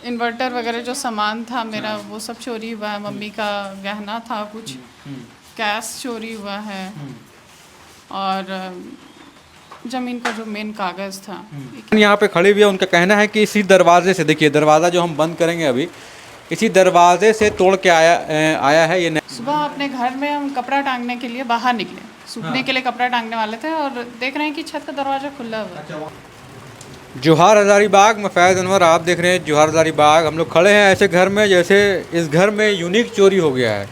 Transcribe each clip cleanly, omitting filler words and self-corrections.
Inverter वगैरह जो सामान था मेरा वो सब चोरी हुआ है। मम्मी का गहना था कुछ, कैश चोरी हुआ है और ज़मीन का जो मेन कागज़ था। यहाँ पे खड़े हुए हैं, उनका कहना है कि इसी दरवाजे से, देखिए दरवाज़ा जो हम बंद करेंगे अभी, इसी दरवाजे से तोड़ के आया है ये। सुबह अपने घर में हम कपड़ा टांगने के लिए बाहर निकले, सूखने के लिए कपड़ा टांगने वाले थे और देख रहे हैं कि छत का दरवाज़ा खुला हुआ है। जोहार हज़ारीबाग में फैज़ अनवर, आप देख रहे हैं जोहार हज़ारीबाग। हम लोग खड़े हैं ऐसे घर में जैसे इस घर में यूनिक चोरी हो गया है।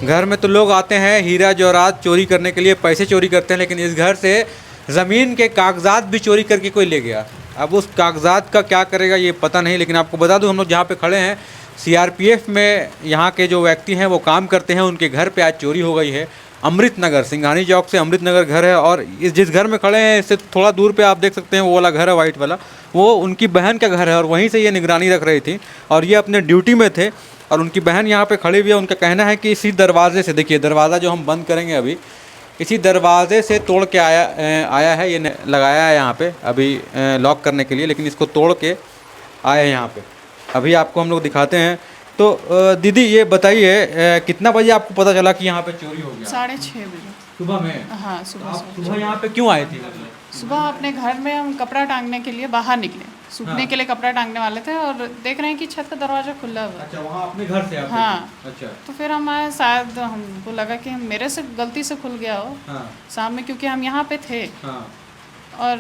घर में तो लोग आते हैं हीरा जवाहरात चोरी करने के लिए, पैसे चोरी करते हैं, लेकिन इस घर से ज़मीन के कागजात भी चोरी करके कोई ले गया। अब उस कागजात का क्या करेगा ये पता नहीं, लेकिन आपको बता दूं हम लोग जहाँ पे खड़े हैं सीआरपीएफ में यहाँ के जो व्यक्ति हैं वो काम करते हैं, उनके घर पे आज चोरी हो गई है। अमृत नगर, सिंघानी चौक से अमृत नगर घर है और इस जिस घर में खड़े हैं इससे थोड़ा दूर पे आप देख सकते हैं वो वाला घर है वाइट वाला, वो उनकी बहन का घर है और वहीं से ये निगरानी रख रही थी और ये अपने ड्यूटी में थे और उनकी बहन यहाँ पे खड़ी हुई है। उनका कहना है कि इसी दरवाजे से, देखिए दरवाज़ा जो हम बंद करेंगे अभी, इसी दरवाजे से तोड़ के आया है ये, लगाया है यहाँ पे अभी लॉक करने के लिए, लेकिन इसको तोड़ के आए हैं यहाँ पे। अभी आपको हम लोग दिखाते हैं। तो दीदी ये बताइए कितना बजे आपको पता चला कि यहाँ पे चोरी हो गया? 6:30 बजे सुबह में? हाँ, सुबह सुबह यहाँ पे क्यों आए थे? सुबह अपने घर में हम कपड़ा टांगने के लिए बाहर निकले, सूखने के लिए कपड़ा टांगने वाले थे और देख रहे हैं कि छत का दरवाज़ा खुला हुआ है। अच्छा, वहाँ अपने घर से आप? हाँ। अच्छा। तो फिर हम आए, शायद हमको लगा कि मेरे से गलती से खुल गया हो। हाँ। शाम में क्योंकि हम यहाँ पे थे। हाँ। और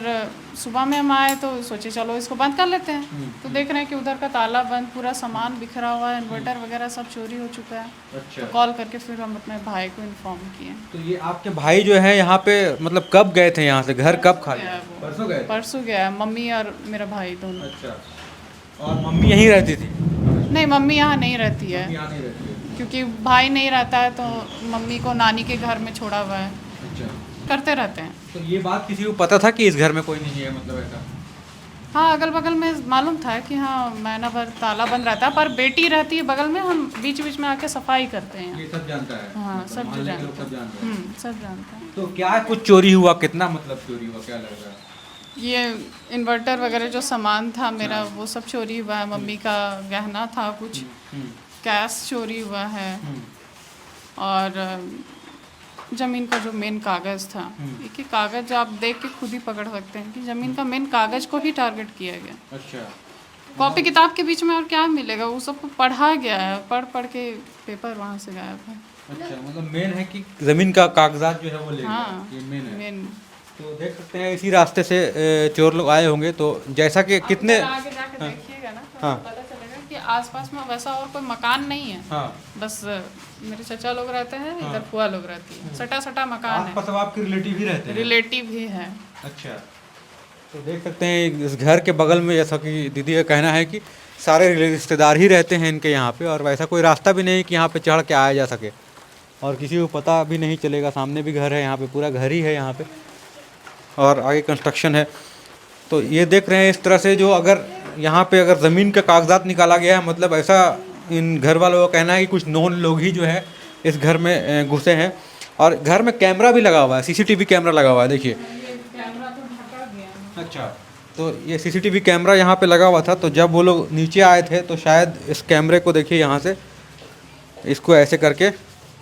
सुबह में हम आए तो सोचे चलो इसको बंद कर लेते हैं। तो देख रहे हैं कि उधर का ताला बंद, पूरा सामान बिखरा हुआ है, इन्वर्टर वगैरह सब चोरी हो चुका है। अच्छा। तो कॉल करके फिर हम अपने भाई को इन्फॉर्म किए। तो ये आपके भाई जो है यहाँ पे मतलब कब गए थे यहाँ से? घर कब खाली? परसों गए? परसों गया, मम्मी और मेरा भाई दोनों। अच्छा। और मम्मी यहीं रहती थी? नहीं, मम्मी यहाँ नहीं रहती है यहाँ नहीं रहती है। क्योंकि भाई नहीं रहता है तो मम्मी को नानी के घर में छोड़ा हुआ है। अच्छा। करते रहते हैं। तो ये बात किसी को पता था कि इस घर में कोई नहीं है, मतलब ऐसा? हाँ, अगल बगल में मालूम था कि हाँ महीना भर ताला बंद रहता है, पर बेटी रहती है बगल में, हम बीच बीच में आके सफाई करते हैं। ये सब जानता है? हाँ, मतलब सब मोहल्ले के जानता लोग सब जानते हैं? सब जानता है। तो क्या कुछ चोरी हुआ? कितना मतलब चोरी हुआ, क्या लग रहा है? ये इन्वर्टर वगैरह जो सामान था मेरा वो सब चोरी हुआ है। मम्मी का गहना था कुछ, कैश चोरी हुआ है और ज़मीन का जो मेन कागज़ था। एक ही कागज़ आप देख के खुद ही पकड़ सकते हैं कि ज़मीन का मेन कागज़ को ही टारगेट किया गया। अच्छा। कॉपी किताब के बीच में और क्या मिलेगा, वो सबको पढ़ा गया है, पढ़ पढ़ के पेपर वहाँ से गायब है। अच्छा, मतलब मेन है कि ज़मीन का कागजात जो है वो ले गया। हाँ, ये मेन है। मेन। तो देख सकते हैं इसी रास्ते से चोर लोग आए होंगे। तो जैसा कि कितने, आगे जाके देखिएगा ना तो हाँ। पता चलेगा कि आसपास में वैसा और कोई मकान नहीं है। हाँ। बस मेरे चाचा लोग रहते हैं, इधर फुआ लोग रहती है, सटा सटा मकान है। आसपास आपके रिलेटिव ही रहते हैं? रिलेटिव भी है। अच्छा। तो देख सकते हैं इस घर के बगल में, जैसा कि दीदी का कहना है कि सारे रिश्तेदार ही रहते हैं इनके यहाँ पे और वैसा कोई रास्ता भी नहीं कि यहाँ पे चढ़ के आया जा सके और किसी को पता भी नहीं चलेगा। सामने भी घर है, यहाँ पे पूरा घर ही है यहाँ पे और आगे कंस्ट्रक्शन है। तो ये देख रहे हैं इस तरह से, जो अगर यहाँ पे अगर ज़मीन का कागजात निकाला गया है, मतलब ऐसा इन घर वालों का कहना है कि कुछ नॉन लोग ही जो है इस घर में घुसे हैं। और घर में कैमरा भी लगा हुआ है, सीसीटीवी कैमरा लगा हुआ है, देखिए। कैमरा तो ढका गया है। अच्छा। तो ये सीसीटीवी कैमरा यहाँ पे लगा हुआ था, तो जब वो लोग नीचे आए थे तो शायद इस कैमरे को देखिए, यहाँ से इसको ऐसे करके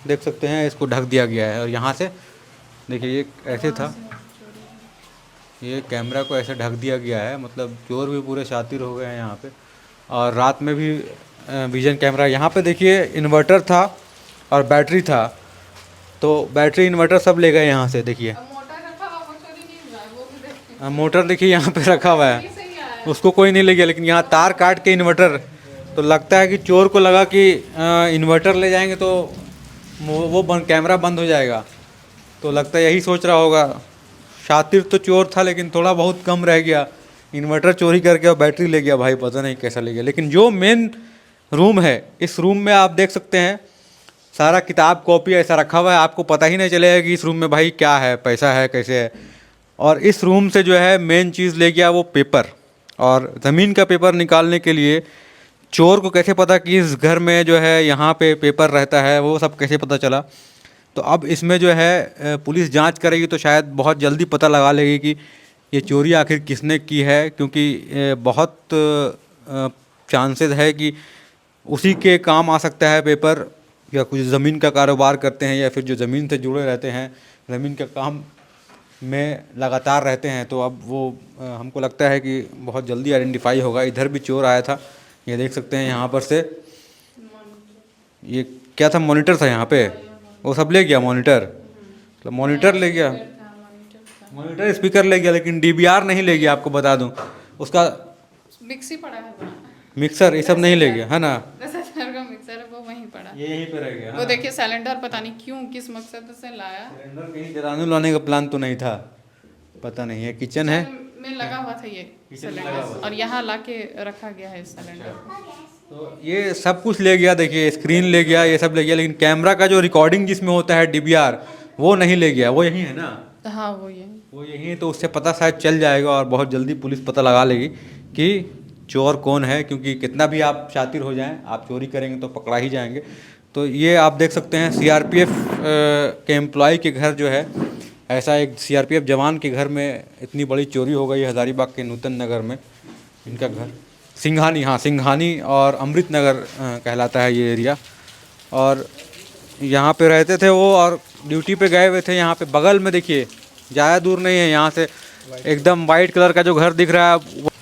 देख सकते हैं, इसको ढक दिया गया है और यहाँ से देखिए ये ऐसे था, ये कैमरा को ऐसे ढक दिया गया है। मतलब चोर भी पूरे शातिर हो गए हैं यहाँ पे। और रात में भी विजन कैमरा यहाँ पे देखिए, इन्वर्टर था और बैटरी था, तो बैटरी इन्वर्टर सब ले गए यहाँ से। देखिए मोटर देखिए यहाँ पे रखा हुआ है, उसको कोई नहीं ले गया, लेकिन यहाँ तार काट के इन्वर्टर, तो लगता है कि चोर को लगा कि इन्वर्टर ले जाएंगे तो वो कैमरा बंद हो जाएगा, तो लगता है यही सोच रहा होगा। शातिर तो चोर था लेकिन थोड़ा बहुत कम रह गया, इन्वर्टर चोरी करके और बैटरी ले गया। भाई पता नहीं कैसा ले गया। लेकिन जो मेन रूम है, इस रूम में आप देख सकते हैं सारा किताब कॉपी ऐसा रखा हुआ है, आपको पता ही नहीं चलेगा कि इस रूम में भाई क्या है, पैसा है, कैसे है। और इस रूम से जो है मेन चीज़ ले गया वो पेपर, और ज़मीन का पेपर निकालने के लिए चोर को कैसे पता कि इस घर में जो है यहाँ पे पेपर रहता है, वो सब कैसे पता चला। तो अब इसमें जो है पुलिस जांच करेगी तो शायद बहुत जल्दी पता लगा लेगी कि ये चोरी आखिर किसने की है, क्योंकि बहुत चांसेस है कि उसी के काम आ सकता है पेपर, या कुछ ज़मीन का कारोबार करते हैं या फिर जो ज़मीन से जुड़े रहते हैं, ज़मीन का काम में लगातार रहते हैं, तो अब वो हमको लगता है कि बहुत जल्दी आइडेंटिफाई होगा। इधर भी चोर आया था, ये देख सकते हैं यहाँ पर से। ये क्या था, मॉनिटर था यहाँ पे, वो सब ले गया मॉनिटर, मतलब मॉनिटर ले गया, मॉनिटर स्पीकर ले गया, लेकिन डीवीआर नहीं ले गया। आपको बता दूं उसका मिक्सी पड़ा है बड़ा। मिक्सर ये सब नहीं ले गया है ना, 10,000 का मिक्सर है वो वहीं पड़ा। ये यहीं पे रह गया। वो देखिए सिलेंडर पता नहीं क्यों किस मकसद से लाया, सिलेंडर कहीं जरानू लाने का प्लान तो नहीं था, पता नहीं है। किचन है में लगा हुआ था ये सिलेंडर, और यहाँ लाके रखा गया है इस सिलेंडर को। तो ये सब कुछ ले गया। देखिए स्क्रीन ले गया, ये सब ले गया, लेकिन कैमरा का जो रिकॉर्डिंग जिसमें होता है डीवीआर, वो नहीं ले गया। वो यही है ना, हाँ वो ये वो यही है। तो उससे पता शायद चल जाएगा और बहुत जल्दी पुलिस पता लगा लेगी कि चोर कौन है, क्योंकि कितना भी आप शातिर हो जाएं, आप चोरी करेंगे तो पकड़ा ही जाएंगे। तो ये आप देख सकते हैं सीआरपीएफ के एम्प्लॉय के घर जो है, ऐसा एक सीआरपीएफ जवान के घर में इतनी बड़ी चोरी हो गई हज़ारीबाग के नूतन नगर में। इनका घर सिंघानी, हाँ सिंघानी और अमृत नगर कहलाता है ये एरिया, और यहाँ पे रहते थे वो, और ड्यूटी पे गए हुए थे। यहाँ पे बगल में देखिए, ज़्यादा दूर नहीं है यहाँ से, एकदम वाइट कलर का जो घर दिख रहा है।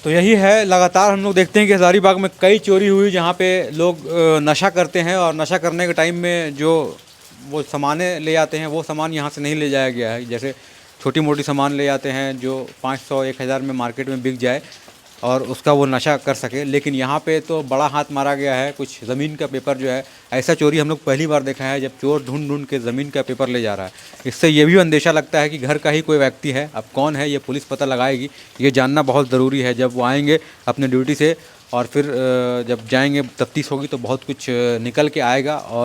तो यही है, लगातार हम लोग देखते हैं कि हज़ारीबाग में कई चोरी हुई जहाँ पे लोग नशा करते हैं, और नशा करने के टाइम में जो वो सामानें ले आते हैं, वो सामान यहाँ से नहीं ले जाया गया है। जैसे छोटी मोटी सामान ले आते हैं जो 500-1000 में मार्केट में बिक जाए और उसका वो नशा कर सके, लेकिन यहाँ पे तो बड़ा हाथ मारा गया है। कुछ ज़मीन का पेपर जो है, ऐसा चोरी हम लोग पहली बार देखा है, जब चोर ढूंढ ढूंढ के ज़मीन का पेपर ले जा रहा है। इससे ये भी अंदेशा लगता है कि घर का ही कोई व्यक्ति है। अब कौन है ये पुलिस पता लगाएगी, ये जानना बहुत ज़रूरी है। जब वो आएंगे अपने ड्यूटी से और फिर जब जाएंगे तफ्तीश होगी तो बहुत कुछ निकल के आएगा। और